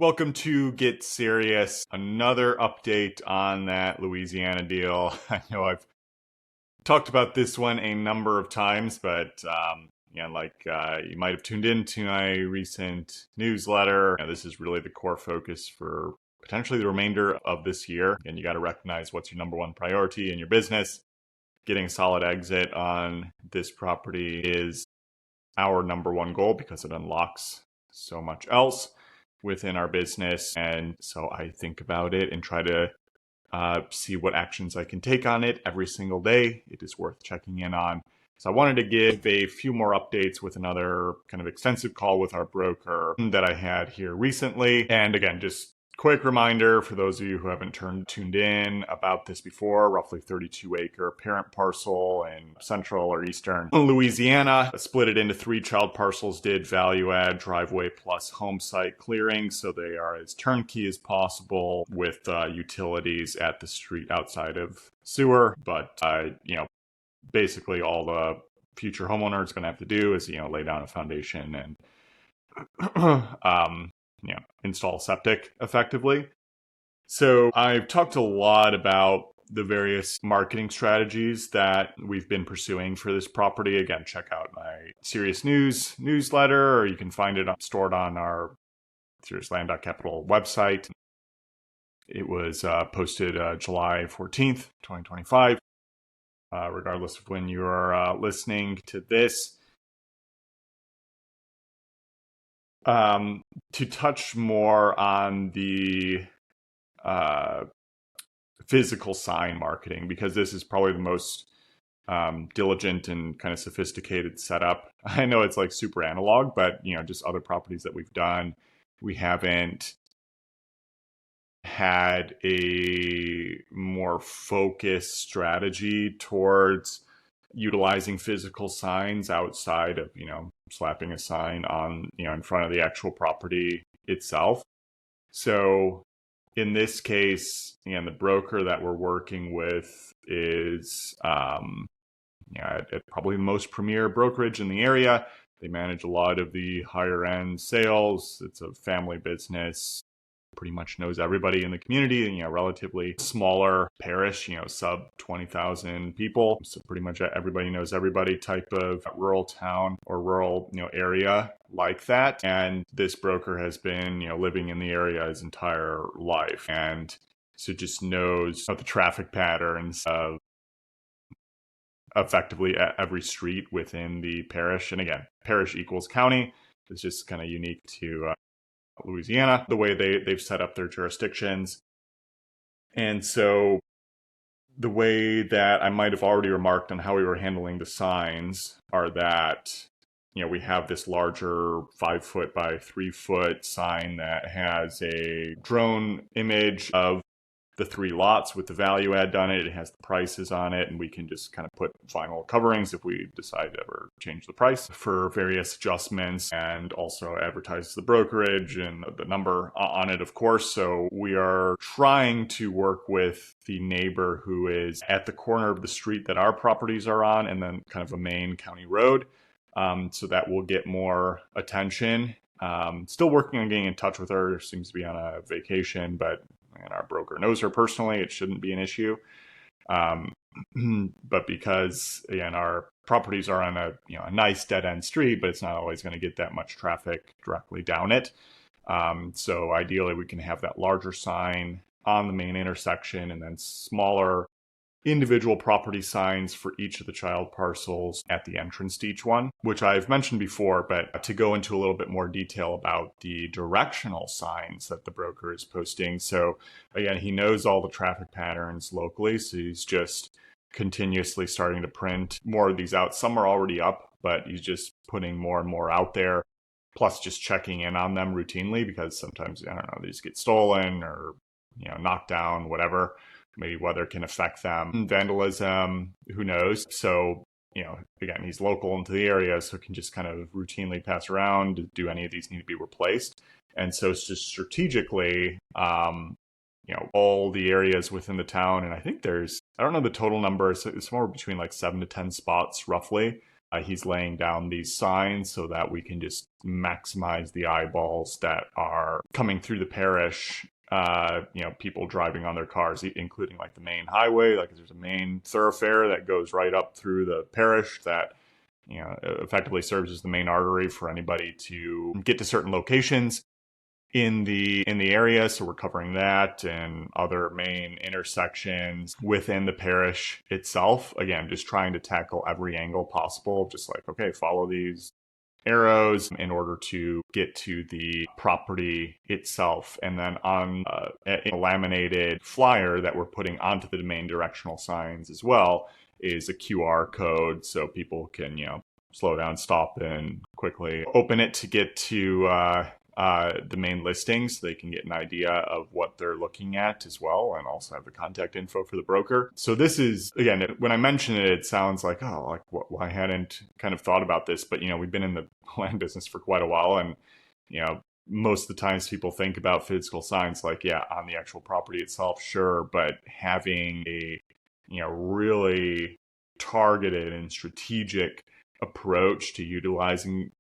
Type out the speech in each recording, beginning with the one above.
Welcome to Get Serious. Another update on that Louisiana deal. I know I've talked about this one a number of times, but you might have tuned into my recent newsletter. This is really the core focus for potentially the remainder of this year. And you got to recognize what's your number one priority in your business. Getting a solid exit on this property is our number one goal because it unlocks so much else within our business. And so I think about it and try to see what actions I can take on it every single day. It is worth checking in on. So I wanted to give a few more updates with another kind of extensive call with our broker that I had here recently. And again, just quick reminder for those of you who haven't tuned in about this before, roughly 32-acre parent parcel in central or eastern Louisiana. Split it into 3 child parcels, did value add, driveway plus home site clearing, so they are as turnkey as possible with utilities at the street outside of sewer. But basically all the future homeowner is going to have to do is lay down a foundation and install septic effectively. So I've talked a lot about the various marketing strategies that we've been pursuing for this property. Again, check out my Serious News newsletter, or you can find it stored on our seriousland.capital website. It was posted July 14th, 2025, regardless of when you are listening to this. To touch more on the physical sign marketing, because this is probably the most diligent and kind of sophisticated setup. I know it's like super analog, but just other properties that we've done, we haven't had a more focused strategy towards utilizing physical signs outside of slapping a sign on in front of the actual property itself. So in this case, the broker that we're working with is probably the most premier brokerage in the area. They manage a lot of the higher end sales. It's a family business. Pretty much knows everybody in the community, relatively smaller parish, sub 20,000 people. So pretty much everybody knows everybody type of rural town or rural, area like that. And this broker has been, living in the area his entire life. And so just knows the traffic patterns of effectively every street within the parish. And again, parish equals county. It's just kind of unique to Louisiana, the way they've set up their jurisdictions. And so the way that I might have already remarked on how we were handling the signs are that, we have this larger 5-foot by 3-foot sign that has a drone image of the 3 lots with the value add on it. It has the prices on it, and we can just kind of put vinyl coverings if we decide to ever change the price for various adjustments, and also advertise the brokerage and the number on it, of course. So we are trying to work with the neighbor who is at the corner of the street that our properties are on, and then kind of a main county road, so that will get more attention. Still working on getting in touch with her. Seems to be on a vacation, but our broker knows her personally. It shouldn't be an issue. But because, again, our properties are on a nice dead-end street, but it's not always going to get that much traffic directly down it. So ideally, we can have that larger sign on the main intersection, and then smaller individual property signs for each of the child parcels at the entrance to each one, which I've mentioned before, but to go into a little bit more detail about the directional signs that the broker is posting. So again, he knows all the traffic patterns locally, so he's just continuously starting to print more of these out. Some are already up, but he's just putting more and more out there, plus just checking in on them routinely, because sometimes, I don't know, they just get stolen or knocked down, whatever. Maybe weather can affect them, vandalism, who knows. So, again, he's local into the area, so can just kind of routinely pass around, do any of these need to be replaced. And so it's just strategically, all the areas within the town. And I think I don't know the total number, so it's somewhere between like 7 to 10 spots roughly He's laying down these signs so that we can just maximize the eyeballs that are coming through the parish. People driving on their cars, including like the main highway. Like there's a main thoroughfare that goes right up through the parish that effectively serves as the main artery for anybody to get to certain locations in the area. So we're covering that and other main intersections within the parish itself. Again, just trying to tackle every angle possible. Just like, okay, follow these arrows in order to get to the property itself. And then on a laminated flyer that we're putting onto the main directional signs as well is a QR code so people can, slow down, stop, and quickly open it to get to the main listing so they can get an idea of what they're looking at as well, and also have the contact info for the broker. So this is, again, when I mention it, it sounds like, oh, like well, I hadn't kind of thought about this, but, we've been in the land business for quite a while, and, most of the times people think about physical signs like, yeah, on the actual property itself, sure, but having a, really targeted and strategic approach to utilizing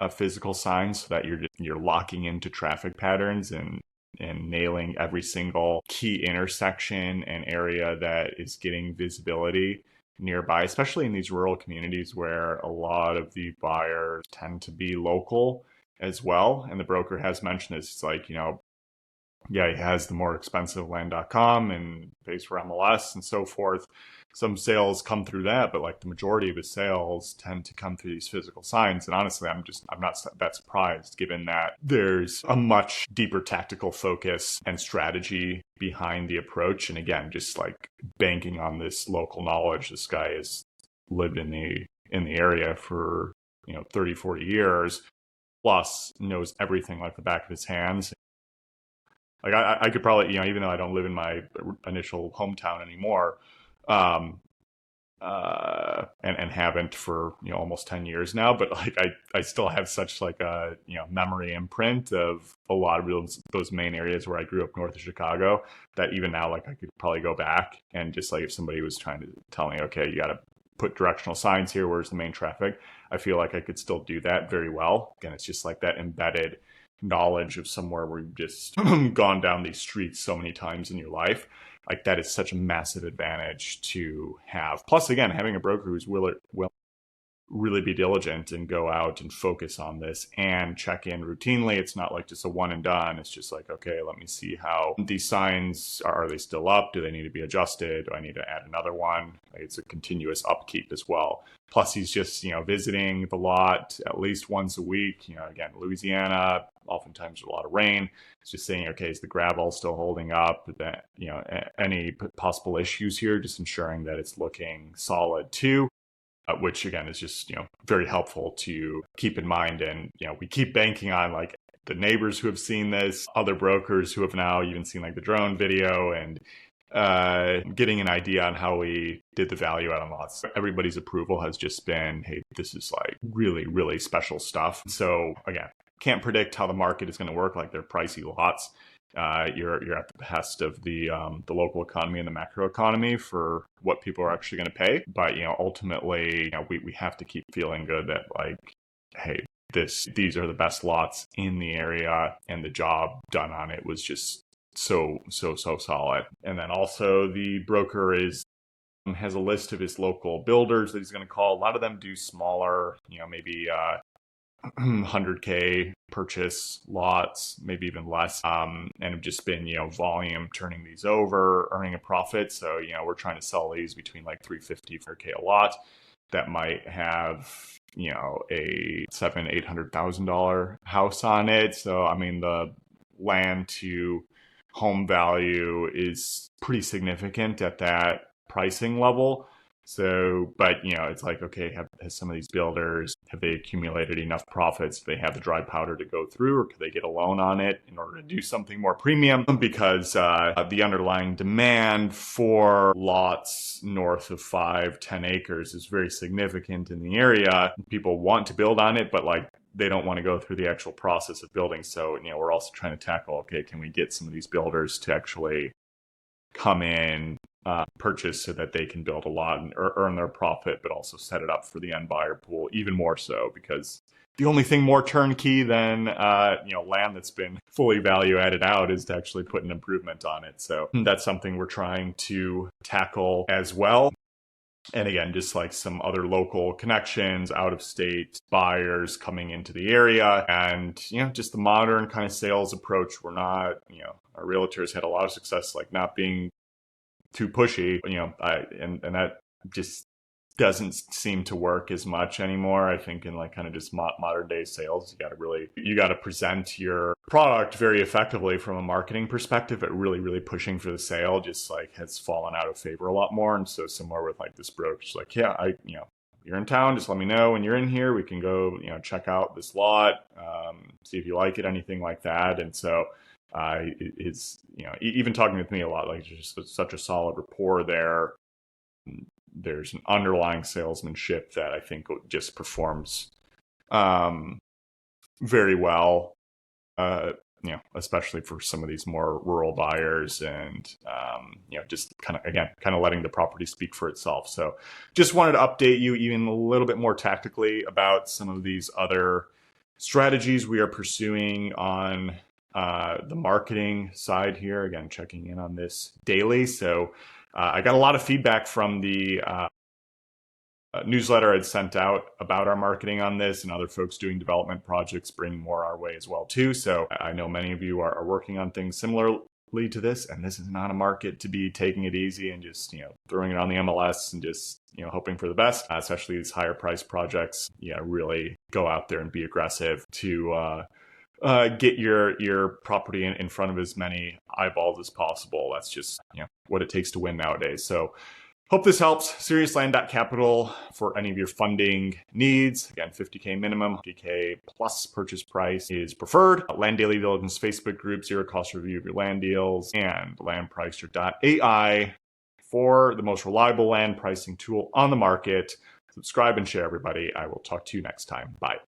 a physical sign so that you're locking into traffic patterns and nailing every single key intersection and area that is getting visibility nearby, especially in these rural communities where a lot of the buyers tend to be local as well. And the broker has mentioned this. It's like, yeah, he has the more expensive land.com and pays for MLS and so forth. Some sales come through that, but like the majority of his sales tend to come through these physical signs. And honestly, I'm not that surprised given that there's a much deeper tactical focus and strategy behind the approach. And again, just like banking on this local knowledge. This guy has lived in the area for, 30, 40 years, plus knows everything like the back of his hands. Like I could probably, even though I don't live in my initial hometown anymore, and haven't for, almost 10 years now, but like I still have such like a, memory imprint of a lot of those main areas where I grew up north of Chicago that even now, like I could probably go back and just like if somebody was trying to tell me, okay, you got to put directional signs here, where's the main traffic? I feel like I could still do that very well. Again, it's just like that embedded knowledge of somewhere where you've just gone down these streets so many times in your life. Like that is such a massive advantage to have. Plus, again, having a broker who's will really be diligent and go out and focus on this and check in routinely. It's not like just a one and done. It's just like, okay, let me see how these signs are they still up? Do they need to be adjusted? Do I need to add another one? Like it's a continuous upkeep as well. Plus, he's just, visiting the lot at least once a week. Again, Louisiana, oftentimes there's a lot of rain. It's just saying, okay, is the gravel still holding up? That, any possible issues here, just ensuring that it's looking solid too. Which again is just, very helpful to keep in mind. And, we keep banking on like the neighbors who have seen this, other brokers who have now even seen like the drone video and getting an idea on how we did the value add on lots. Everybody's approval has just been, hey, this is like really, really special stuff. So again, can't predict how the market is going to work. Like they're pricey lots. You're at the behest of the local economy and the macro economy for what people are actually going to pay. But ultimately, we have to keep feeling good that like, hey, these are the best lots in the area, and the job done on it was just so solid. And then also the broker has a list of his local builders that he's going to call. A lot of them do smaller, maybe 100K purchase lots, maybe even less, and have just been, volume turning these over, earning a profit. So, we're trying to sell these between like 350, 4K a lot that might have, a $700,000-800,000 house on it. So, I mean, the land to home value is pretty significant at that pricing level. So, but, it's like, okay, has some of these builders, have they accumulated enough profits? Do they have the dry powder to go through, or could they get a loan on it in order to do something more premium? Because the underlying demand for lots north of 5-10 acres is very significant in the area. People want to build on it, but like they don't want to go through the actual process of building. So, we're also trying to tackle, okay, can we get some of these builders to actually come in, purchase so that they can build a lot and earn their profit, but also set it up for the end buyer pool even more so, because the only thing more turnkey than land that's been fully value added out is to actually put an improvement on it. So that's something we're trying to tackle as well. And again, just like some other local connections, out of state buyers coming into the area, and just the modern kind of sales approach. We're not, our realtors had a lot of success like not being too pushy, and that just doesn't seem to work as much anymore. I think in like kind of just modern day sales, you got to present your product very effectively from a marketing perspective, but really pushing for the sale just like has fallen out of favor a lot more. And so similar with like this brokerage, like, you're in town, just let me know when you're in here. We can go, check out this lot, see if you like it, anything like that. And so it's, even talking with me a lot, like just such a solid rapport there. There's an underlying salesmanship that I think just performs very well, especially for some of these more rural buyers, and just kind of letting the property speak for itself. So just wanted to update you even a little bit more tactically about some of these other strategies we are pursuing on the marketing side here. Again, checking in on this daily. So I got a lot of feedback from the newsletter I'd sent out about our marketing on this, and other folks doing development projects bring more our way as well too. So I know many of you are working on things similarly to this, and this is not a market to be taking it easy and just throwing it on the MLS and just hoping for the best, especially these higher price projects. Really go out there and be aggressive to get your property in front of as many eyeballs as possible. That's just what it takes to win nowadays. So hope this helps. SeriousLand.capital for any of your funding needs. Again, $50K minimum, $50K plus purchase price is preferred. Land Daily Diligence Facebook group, zero cost review of your land deals, and landpricer.ai for the most reliable land pricing tool on the market. Subscribe and share, everybody. I will talk to you next time. Bye.